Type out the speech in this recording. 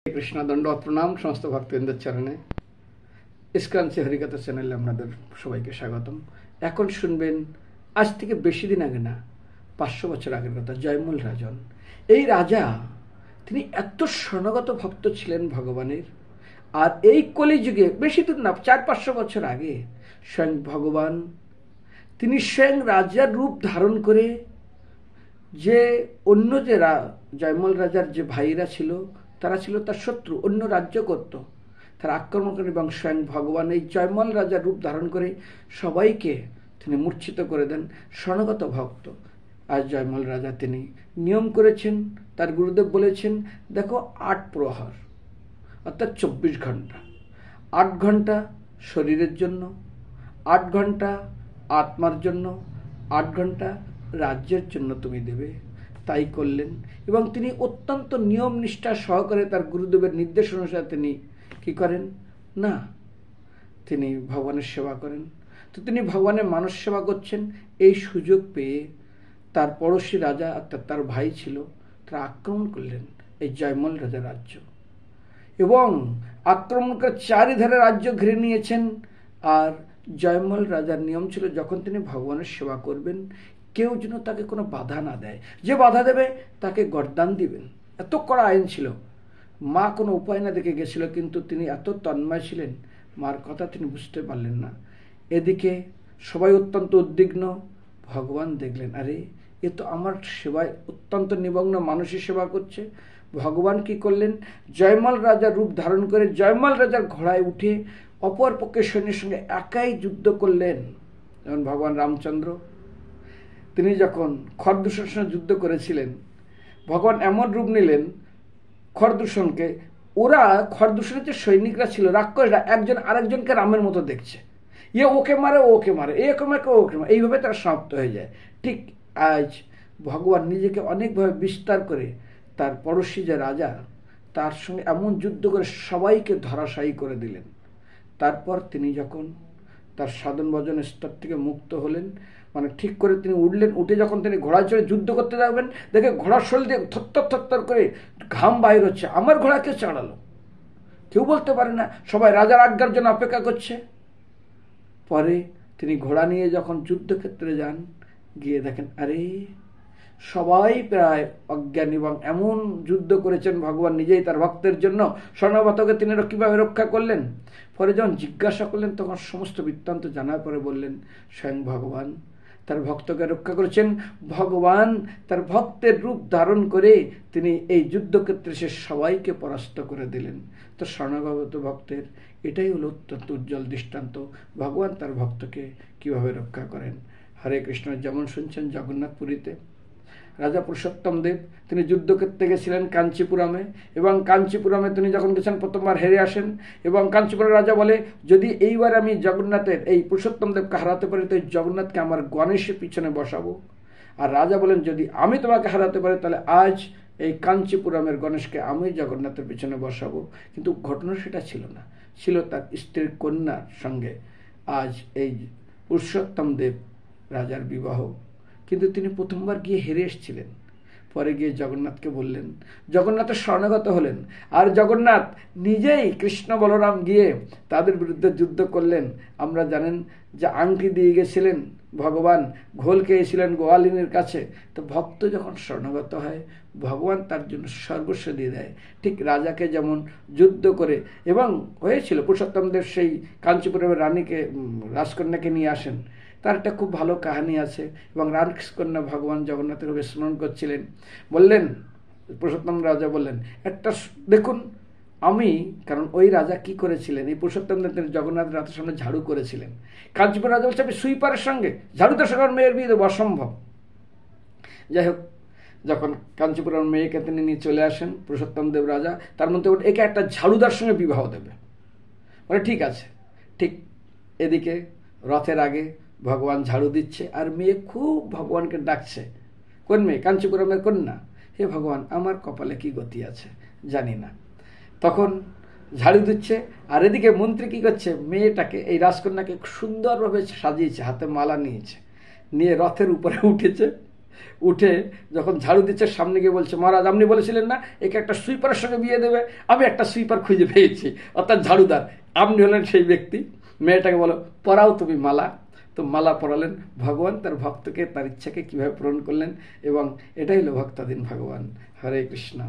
কৃষ্ণ দণ্ডবত প্রণাম সমস্ত ভক্তবৃন্দের চরণে। ইস্কাঞ্চি হরিকথা চ্যানেলে আপনাদের সবাইকে স্বাগতম। এখন শুনবেন আজ থেকে বেশি দিন আগে না, 500 বছর আগের কথা। জয়মল রাজন, এই রাজা, তিনি এত স্বর্ণগত ভক্ত ছিলেন ভগবানের। আর এই কলিযুগে বেশি দূর না, 400-500 বছর আগে স্বয়ং ভগবান তিনি স্বয়ং রাজার রূপ ধারণ করে, যে অন্য যে জয়মল রাজার যে ভাইরা ছিল তারা ছিল তার শত্রু, অন্য রাজ্য করত, তারা আক্রমণ করেন এবং স্বয়ং ভগবান এই জয়মল রাজার রূপ ধারণ করে সবাইকে তিনি মূর্ছিত করে দেন। স্বর্ণগত ভক্ত আজ জয়মল রাজা তিনি নিয়ম করেছেন, তার গুরুদেব বলেছেন, দেখো 8 প্রহর অর্থাৎ 24 ঘন্টা, 8 ঘন্টা শরীরের জন্য, 8 ঘন্টা আত্মার জন্য, 8 ঘন্টা রাজ্যের জন্য তুমি দেবে। তাই করলেন এবং তিনি অত্যন্ত নিয়ম নিষ্ঠা সহকারে তার গুরুদেবের নির্দেশ অনুসারে তিনি কি করেন না, তিনি ভগবানের সেবা করেন। তো তিনি ভগবানের মানস সেবা করছেন, এই সুযোগ পেয়ে তার পড়োশী রাজা অর্থাৎ তার ভাই ছিল, তারা আক্রমণ করলেন এই জয়মল রাজা রাজ্য এবং আক্রমণ করে চারিধারে রাজ্য ঘিরে নিয়েছেন। আর জয়মল রাজার নিয়ম ছিল, যখন তিনি ভগবানের সেবা করবেন কেউ যেন তাকে কোনো বাধা না দেয়, যে বাধা দেবে তাকে গর্দান দিবেন। এত কড়া আইন ছিল। মা কোনো উপায় না দেখে গেছিল, কিন্তু তিনি এত তন্ময় ছিলেন, মার কথা তিনি বুঝতে পারলেন না। এদিকে সবাই অত্যন্ত উদ্বিগ্ন। ভগবান দেখলেন, আরে এ তো আমার সেবায় অত্যন্ত নিমগ্ন, মানুষের সেবা করছে। ভগবান কি করলেন, জয়মল রাজার রূপ ধারণ করে জয়মল রাজার ঘোড়ায় উঠে অপর পক্ষের সৈন্যের সঙ্গে একাই যুদ্ধ করলেন। যেমন ভগবান রামচন্দ্র তিনি যখন খরদূষণের সঙ্গে যুদ্ধ করেছিলেন, ভগবান এমন রূপ নিলেন খরদূষণকে, ওরা খরদূষণের যে সৈনিকরা ছিল রাক্ষসরা একজন আরেকজনকে রামের মতো দেখছে, ইয়ে ওকে মারে ওকে মারে, একে মারে ওকে মারে, এইভাবে তারা সমাপ্ত হয়ে যায়। ঠিক আজ ভগবান নিজেকে অনেকভাবে বিস্তার করে তার পড়োশী যে রাজা তার সঙ্গে এমন যুদ্ধ করে সবাইকে ধরাশায়ী করে দিলেন। তারপর তিনি যখন তার সাধন ভজন স্তর থেকে মুক্ত হলেন, মানে ঠিক করে তিনি উঠলেন, উঠে যখন তিনি ঘোড়া চড়ে যুদ্ধ করতে যাবেন, দেখে ঘোড়ার শরীর দিয়ে থরথর থরথর করে ঘাম বাইর হচ্ছে। আমার ঘোড়া কে চড়ালো? কেউ বলতে পারে না, সবাই রাজার আজ্ঞার জন্য অপেক্ষা করছে। পরে তিনি ঘোড়া নিয়ে যখন যুদ্ধক্ষেত্রে যান, গিয়ে দেখেন আরে সবাই প্রায় অজ্ঞান এবং এমন যুদ্ধ করেছেন ভগবান নিজেই তার ভক্তের জন্য। স্বর্ণবতকে তিনি কিভাবে রক্ষা করলেন? পরে যখন জিজ্ঞাসা করলেন তখন সমস্ত বৃত্তান্ত জানার পরে বললেন, স্বয়ং ভগবান তার ভক্তকে রক্ষা করেছেন। ভগবান তার ভক্তের রূপ ধারণ করে তিনি এই যুদ্ধক্ষেত্রে সে সবাইকে পরাস্ত করে দিলেন। তো স্বর্ণগত ভক্তের এটাই হলো অত্যন্ত উজ্জ্বল দৃষ্টান্ত, ভগবান তার ভক্তকে কিভাবে রক্ষা করেন। হরে কৃষ্ণ। যেমন শুনছেন জগন্নাথপুরীতে রাজা পুরুষোত্তম দেব তিনি যুদ্ধক্ষেত্রে গেছিলেন কাঞ্চিপুরমে, এবং কাঞ্চিপুরমে তিনি যখন গেছেন প্রথমবার হেরে আসেন, এবং কাঞ্চিপুরের রাজা বলে, যদি এইবার আমি জগন্নাথের এই পুরুষোত্তম দেবকে হারাতে পারি তো জগন্নাথকে আমার গণেশের পিছনে বসাবো। আর রাজা বলেন, যদি আমি তোমাকে হারাতে পারি তাহলে আজ এই কাঞ্চিপুরমের গণেশকে আমি জগন্নাথের পিছনে বসাবো। কিন্তু ঘটনা সেটা ছিল না, ছিল তার স্ত্রীর কন্যার সঙ্গে আজ এই পুরুষোত্তম দেব রাজার বিবাহ। কিন্তু তিনি প্রথমবার গিয়ে হেরে এসেছিলেন, পরে গিয়ে জগন্নাথকে বললেন, জগন্নাথের শরণাগত হলেন। আর জগন্নাথ নিজেই কৃষ্ণ বলরাম গিয়ে তাদের বিরুদ্ধে যুদ্ধ করলেন। আমরা জানেন যে আংটি দিয়ে গেছিলেন ভগবান, ঘোল খেয়েছিলেন গোয়ালিনীর কাছে। তো ভক্ত যখন শরণাগত হয় ভগবান তার জন্য সর্বস্ব দিয়ে দেয়। ঠিক রাজাকে যেমন যুদ্ধ করে, এবং হয়েছিল পুরুষোত্তম দেব সেই কাঞ্চিপুরের রানীকে রাজকন্যাকে নিয়ে আসেন, তার একটা খুব ভালো কাহিনী আছে। এবং রাজকন্যা ভগবান জগন্নাথের স্মরণ করছিলেন, বললেন পুরুষোত্তম রাজা বললেন, একটা দেখুন আমি, কারণ ওই রাজা কি করেছিলেন, এই পুরুষোত্তম জগন্নাথ রাতের সামনে ঝাড়ু করেছিলেন। কাঞ্চিপুর রাজা বলছে, আমি সুইপারের সঙ্গে ঝাড়ুদার সঙ্গে মেয়ের বিয়ে দেবো, অসম্ভব। যাই হোক, যখন কাঞ্চিপুরের মেয়েকে তিনি নিয়ে চলে আসেন পুরুষোত্তম দেব রাজা, তার মধ্যে একে একটা ঝাড়ুদার সঙ্গে বিবাহ দেবে। বলে ঠিক আছে। ঠিক এদিকে রথের আগে ভগবান ঝাড়ু দিচ্ছে, আর মেয়ে খুব ভগবানকে ডাকছে। কোন মেয়ে? কাঞ্চিপুরমের কন্যা। হে ভগবান, আমার কপালে কি গতি আছে জানি না। তখন ঝাড়ু দিচ্ছে, আর এদিকে মন্ত্রী কি করছে, মেয়েটাকে এই রাজকন্যাকে সুন্দরভাবে সাজিয়েছে, হাতে মালা নিয়েছে, নিয়ে রথের উপরে উঠেছে, উঠে যখন ঝাড়ু দিচ্ছে সামনে গিয়ে বলছে, মহারাজ আপনি বলেছিলেন না একে একটা সুইপারের সঙ্গে বিয়ে দেবে, আমি একটা সুইপার খুঁজে পেয়েছি, অর্থাৎ ঝাড়ুদার। আপনি হলেন সেই ব্যক্তি। মেয়েটাকে বলো পরাও তুমি মালা। তো মালা পরালেন। ভগবান তার ভক্তকে তার ইচ্ছাকে কিভাবে পূরণ করলেন, এবং এটাই হলো ভক্তাধীন ভগবান। হরে কৃষ্ণ।